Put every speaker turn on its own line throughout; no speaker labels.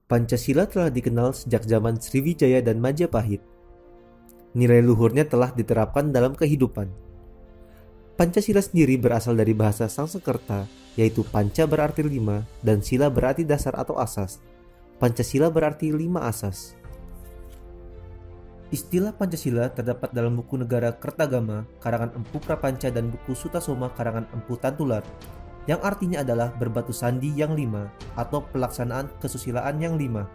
Pancasila telah dikenal sejak zaman Sriwijaya dan Majapahit. Nilai luhurnya telah diterapkan dalam kehidupan. Pancasila sendiri berasal dari bahasa Sanskerta, yaitu panca berarti 5 dan sila berarti dasar atau asas. Pancasila berarti 5 asas. Istilah Pancasila terdapat dalam buku Negara Kertagama karangan Empu Prapanca dan buku Sutasoma karangan Empu Tantular, yang artinya adalah berbatu sandi yang 5 atau pelaksanaan kesusilaan yang 5.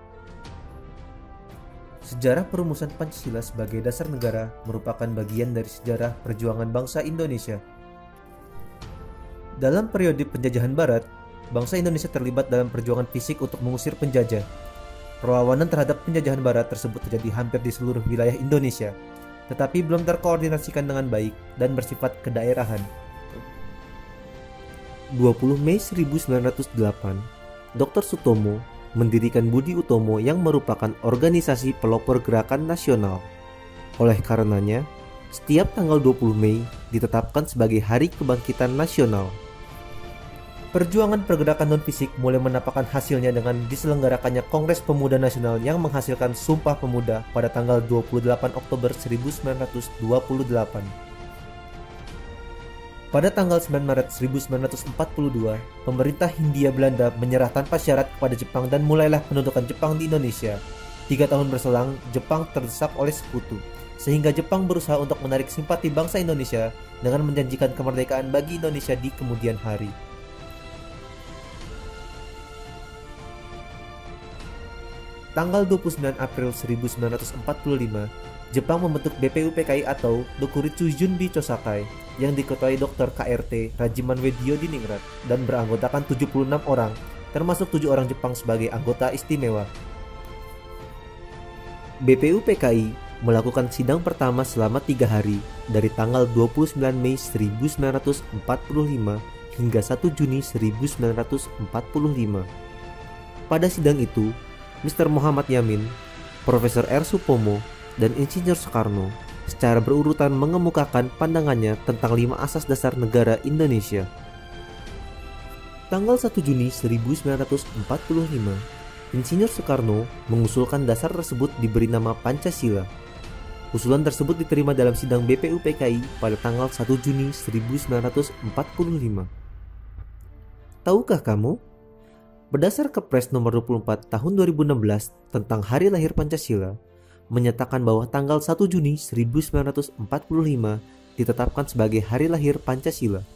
Sejarah perumusan Pancasila sebagai dasar negara merupakan bagian dari sejarah perjuangan bangsa Indonesia. Dalam periode penjajahan Barat, bangsa Indonesia terlibat dalam perjuangan fisik untuk mengusir penjajah. Perlawanan terhadap penjajahan Barat tersebut terjadi hampir di seluruh wilayah Indonesia, tetapi belum terkoordinasikan dengan baik dan bersifat kedaerahan. 20 Mei 1908, Dr. Sutomo mendirikan Budi Utomo yang merupakan organisasi pelopor gerakan nasional. Oleh karenanya, setiap tanggal 20 Mei ditetapkan sebagai Hari Kebangkitan Nasional. Perjuangan pergerakan non-fisik mulai menampakkan hasilnya dengan diselenggarakannya Kongres Pemuda Nasional yang menghasilkan Sumpah Pemuda pada tanggal 28 Oktober 1928. Pada tanggal 9 Maret 1942, pemerintah Hindia Belanda menyerah tanpa syarat kepada Jepang dan mulailah pendudukan Jepang di Indonesia. 3 tahun berselang, Jepang terdesak oleh sekutu, sehingga Jepang berusaha untuk menarik simpati bangsa Indonesia dengan menjanjikan kemerdekaan bagi Indonesia di kemudian hari. Tanggal 29 April 1945, Jepang membentuk BPUPKI atau Dokuritsu Junbi Chosakai yang diketuai Dr. KRT Rajiman Weddio di Ningrat dan beranggotakan 76 orang, termasuk 7 orang Jepang sebagai anggota istimewa. BPUPKI melakukan sidang pertama selama 3 hari dari tanggal 29 Mei 1945 hingga 1 Juni 1945. Pada sidang itu, Mr. Muhammad Yamin, Profesor R. Supomo, dan Insinyur Soekarno secara berurutan mengemukakan pandangannya tentang 5 asas dasar negara Indonesia. Tanggal 1 Juni 1945, Insinyur Soekarno mengusulkan dasar tersebut diberi nama Pancasila. Usulan tersebut diterima dalam sidang BPUPKI pada tanggal 1 Juni 1945. Tahukah kamu? Berdasar Kepres nomor 24 tahun 2016 tentang Hari Lahir Pancasila, menyatakan bahwa tanggal 1 Juni 1945 ditetapkan sebagai Hari Lahir Pancasila.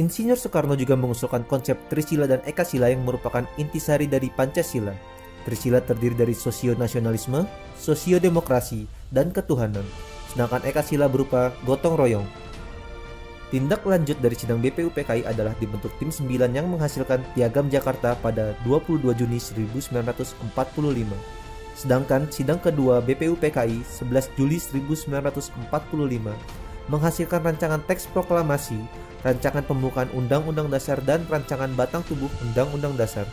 Insinyur Soekarno juga mengusulkan konsep Trisila dan Ekasila yang merupakan intisari dari Pancasila. Trisila terdiri dari sosio-nasionalisme, sosio-demokrasi, dan ketuhanan, sedangkan Ekasila berupa gotong royong. Tindak lanjut dari sidang BPUPKI adalah dibentuk tim 9 yang menghasilkan Piagam Jakarta pada 22 Juni 1945. Sedangkan sidang kedua BPUPKI 11 Juli 1945 menghasilkan rancangan teks proklamasi, rancangan pembukaan Undang-Undang Dasar dan rancangan batang tubuh Undang-Undang Dasar.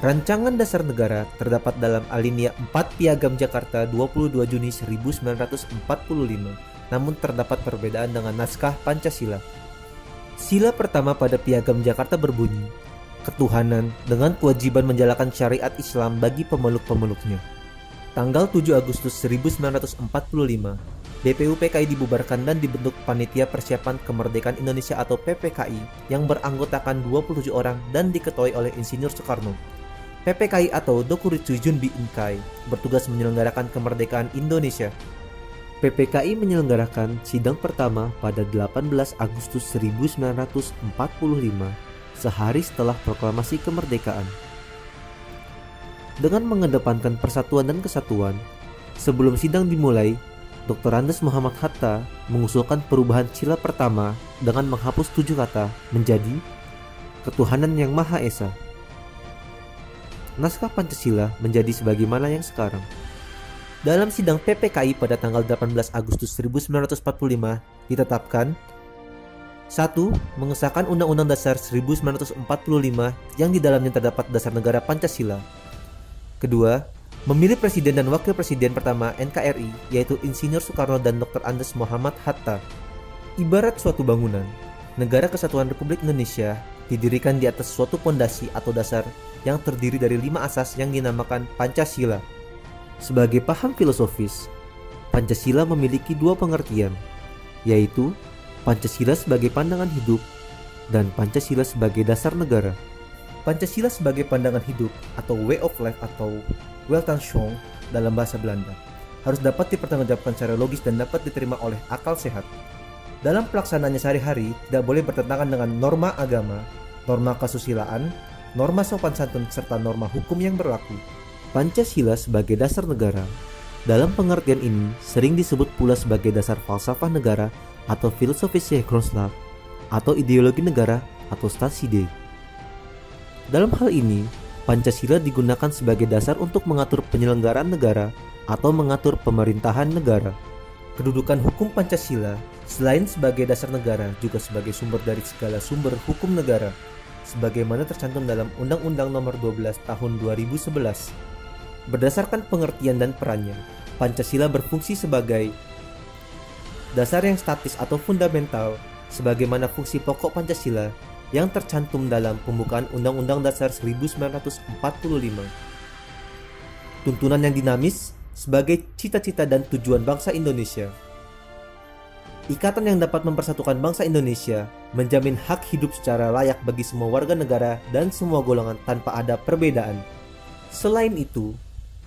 Rancangan Dasar Negara terdapat dalam alinea 4 Piagam Jakarta 22 Juni 1945. Namun terdapat perbedaan dengan naskah Pancasila. Sila pertama pada Piagam Jakarta berbunyi, ketuhanan dengan kewajiban menjalankan syariat Islam bagi pemeluk-pemeluknya. Tanggal 7 Agustus 1945, BPUPKI dibubarkan dan dibentuk Panitia Persiapan Kemerdekaan Indonesia atau PPKI yang beranggotakan 27 orang dan diketuai oleh Insinyur Soekarno. PPKI atau Dokuritsu Junbi Inkai bertugas menyelenggarakan kemerdekaan Indonesia. PPKI menyelenggarakan sidang pertama pada 18 Agustus 1945, sehari setelah proklamasi kemerdekaan. Dengan mengedepankan persatuan dan kesatuan, sebelum sidang dimulai, Dr. Andes Muhammad Hatta mengusulkan perubahan sila pertama dengan menghapus 7 kata menjadi Ketuhanan yang Maha Esa. Naskah Pancasila menjadi sebagaimana yang sekarang. Dalam sidang PPKI pada tanggal 18 Agustus 1945 ditetapkan 1. Mengesahkan Undang-Undang Dasar 1945 yang di dalamnya terdapat dasar negara Pancasila. 2. Memilih Presiden dan Wakil Presiden pertama NKRI yaitu Insinyur Soekarno dan Dr. Andes Muhammad Hatta. Ibarat suatu bangunan, Negara Kesatuan Republik Indonesia didirikan di atas suatu pondasi atau dasar yang terdiri dari 5 asas yang dinamakan Pancasila. Sebagai paham filosofis, Pancasila memiliki 2 pengertian, yaitu Pancasila sebagai pandangan hidup dan Pancasila sebagai dasar negara. Pancasila sebagai pandangan hidup atau way of life atau Weltanschauung dalam bahasa Belanda harus dapat dipertanggungjawabkan secara logis dan dapat diterima oleh akal sehat. Dalam pelaksanaannya sehari-hari tidak boleh bertentangan dengan norma agama, norma kesusilaan, norma sopan santun, serta norma hukum yang berlaku. Pancasila sebagai dasar negara, dalam pengertian ini sering disebut pula sebagai dasar falsafah negara atau filosofische Grondslag atau ideologi negara atau Staatsidee. Dalam hal ini, Pancasila digunakan sebagai dasar untuk mengatur penyelenggaraan negara atau mengatur pemerintahan negara. Kedudukan hukum Pancasila selain sebagai dasar negara juga sebagai sumber dari segala sumber hukum negara, sebagaimana tercantum dalam Undang-Undang Nomor 12 Tahun 2011. Berdasarkan pengertian dan perannya, Pancasila berfungsi sebagai dasar yang statis atau fundamental, sebagaimana fungsi pokok Pancasila yang tercantum dalam pembukaan Undang-Undang Dasar 1945. Tuntunan yang dinamis sebagai cita-cita dan tujuan bangsa Indonesia. Ikatan yang dapat mempersatukan bangsa Indonesia, menjamin hak hidup secara layak bagi semua warga negara dan semua golongan tanpa ada perbedaan. Selain itu,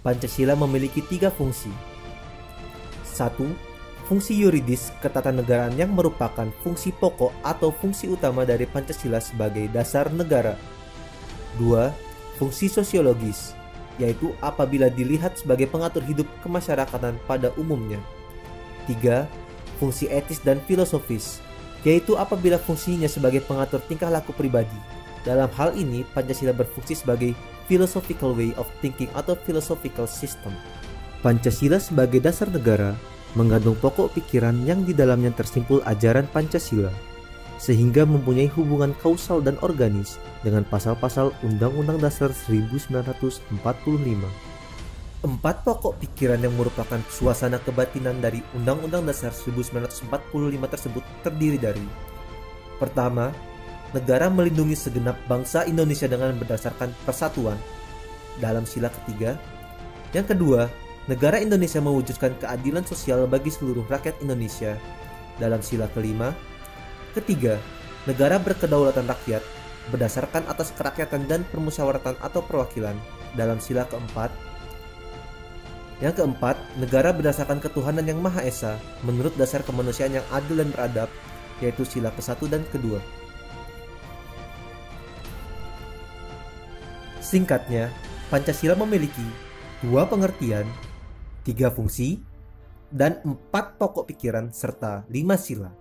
Pancasila memiliki 3 fungsi. 1. Fungsi yuridis ketatanegaraan yang merupakan fungsi pokok atau fungsi utama dari Pancasila sebagai dasar negara. 2. Fungsi sosiologis, yaitu apabila dilihat sebagai pengatur hidup kemasyarakatan pada umumnya. 3. Fungsi etis dan filosofis, yaitu apabila fungsinya sebagai pengatur tingkah laku pribadi. Dalam hal ini, Pancasila berfungsi sebagai philosophical way of thinking atau philosophical system. Pancasila sebagai dasar negara mengandung pokok pikiran yang di dalamnya tersimpul ajaran Pancasila, sehingga mempunyai hubungan kausal dan organis dengan pasal-pasal Undang-Undang Dasar 1945. 4 pokok pikiran yang merupakan suasana kebatinan dari Undang-Undang Dasar 1945 tersebut terdiri dari: pertama, negara melindungi segenap bangsa Indonesia dengan berdasarkan persatuan dalam sila ketiga. Yang kedua, negara Indonesia mewujudkan keadilan sosial bagi seluruh rakyat Indonesia dalam sila kelima. Ketiga, negara berkedaulatan rakyat berdasarkan atas kerakyatan dan permusyawaratan atau perwakilan dalam sila keempat. Yang keempat, negara berdasarkan ketuhanan yang Maha Esa menurut dasar kemanusiaan yang adil dan beradab, yaitu sila ke-1 dan ke-2. Singkatnya, Pancasila memiliki 2 pengertian, 3 fungsi, dan 4 pokok pikiran serta 5 sila.